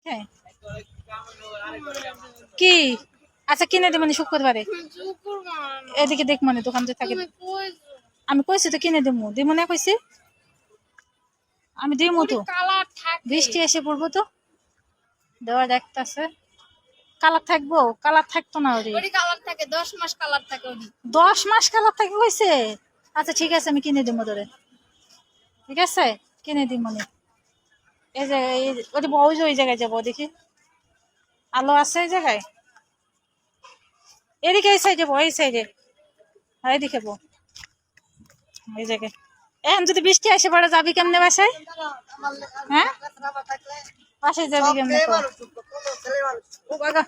হ্যাঁ কি আচ্ছা কিনে দেব মানে শুক্রবারে এদিকে দেখ মানে দোকান যে থাকে আমি কইছি তো কিনে দেবো দেবো না কইছি আমি দিমু তো বৃষ্টি এসে পড়বো তো দেওয়া দেখতেছে কালার থাকবো কালার থাকতো না ওরি কালার থাকে 10 মাস কালার থাকে ওরি 10 মাস কালার থাকবে হইছে আচ্ছা ঠিক আছে আমি কিনে দেবো তোরে ঠিক আছে কিনে দিই মনে এই যে ওটি বউ ওই জায়গায় যাবো দেখি আলো আছে এই জায়গায় এদিকে এই সাইডে বউ এই সাইডে হ্যাঁ এদিকে বউ এই জায়গায় এখন যদি বৃষ্টি আসে পড়ে যাবি কেমনে বাসায় হ্যাঁ বাসায় যাবি কেমনে ও বাবা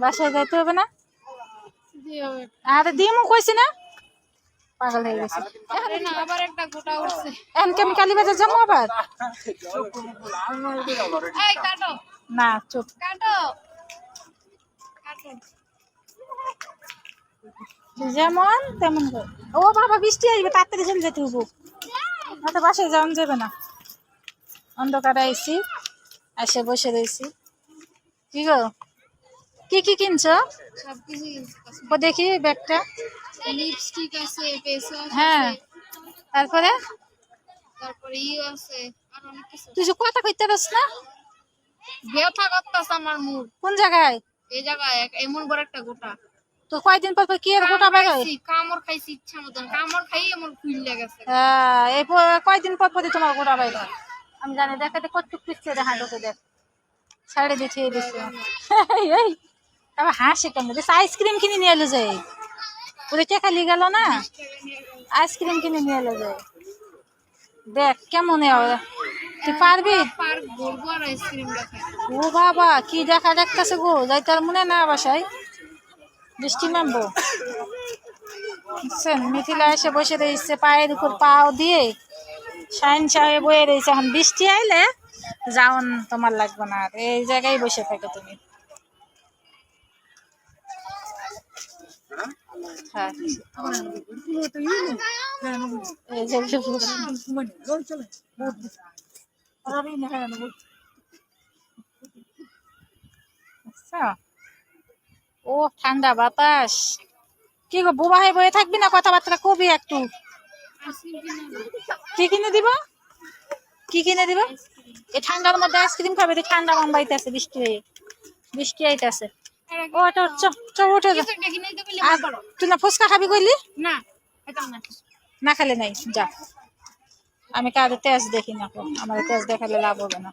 বাসায় যাইতে হবে না আরে দিমু কইছি না পাগল হয়ে গেছে আবার একটা গোটা উঠছে এখন কি আমি কালীবাজার যাবো আবার এই কাটো না চুপ কাটো কাটো যেমন তেমন ও বাবা বৃষ্টি আসবে তাড়াতাড়ি চলে যেতে হবো হয়তো বাসায় যাওয়া যাবে না অন্ধকারে আইসি এসে বসে রয়েছি কি গো কি কি কিনছো সবকিছু ও দেখি ব্যাগটা লিপস্টিক আছে ফেস ওয়াশ হ্যাঁ তারপরে তারপরে আছে আর অনেক কিছু তুই যে কথা কইতে পারছ না ব্যথা করতেছে আমার মুখ কোন জায়গায় এই জায়গায় এমন বড় একটা গোটা তো কয়দিন পর কি এর গোটা বের হয় কামড় খাইছি ইচ্ছা মতন কামড় খাই এমন ফুলে গেছে এই কয়দিন পর তোমার গোটা বের হয় আমি জানি দেখাতে কতটুক পিছিয়ে দেখা তোকে দেখ ছাড়ে দেখিয়ে দিচ্ছে এই আবার হাসে কেমন বেশ আইসক্রিম কিনে নিয়ে এলো যায় পুরো টেকা লিয়ে গেল না আইসক্রিম কিনে নিয়ে এলো যায় দেখ কেমন তুই পারবি ও বাবা কি দেখা দেখতেছে গো যাইতে আর মনে না বাসায় বৃষ্টি নামবো বুঝছেন মিথিলা এসে বসে রয়েছে পায়ের উপর পাও দিয়ে শাইন সাহেব বয়ে রয়েছে এখন বৃষ্টি আইলে যাওন তোমার লাগবে না এই জায়গায় বসে থাকো তুমি হ্যাঁ ও ঠান্ডা বাতাস কি গো বুবা হয়ে বয়ে থাকবি না কথাবার্তা কবি একটু কি কিনে দিব কি কিনে দিব এই ঠান্ডার মধ্যে আইসক্রিম খাবে ঠান্ডা মাম্বাইতেছে বৃষ্টি আইতেছে ওটা উঠে যা তুই না ফুচকা খাবি কইলি না খেলে নাই যা আমি কারো তেজ দেখি না আমার তেজ দেখালে লাভ হবে না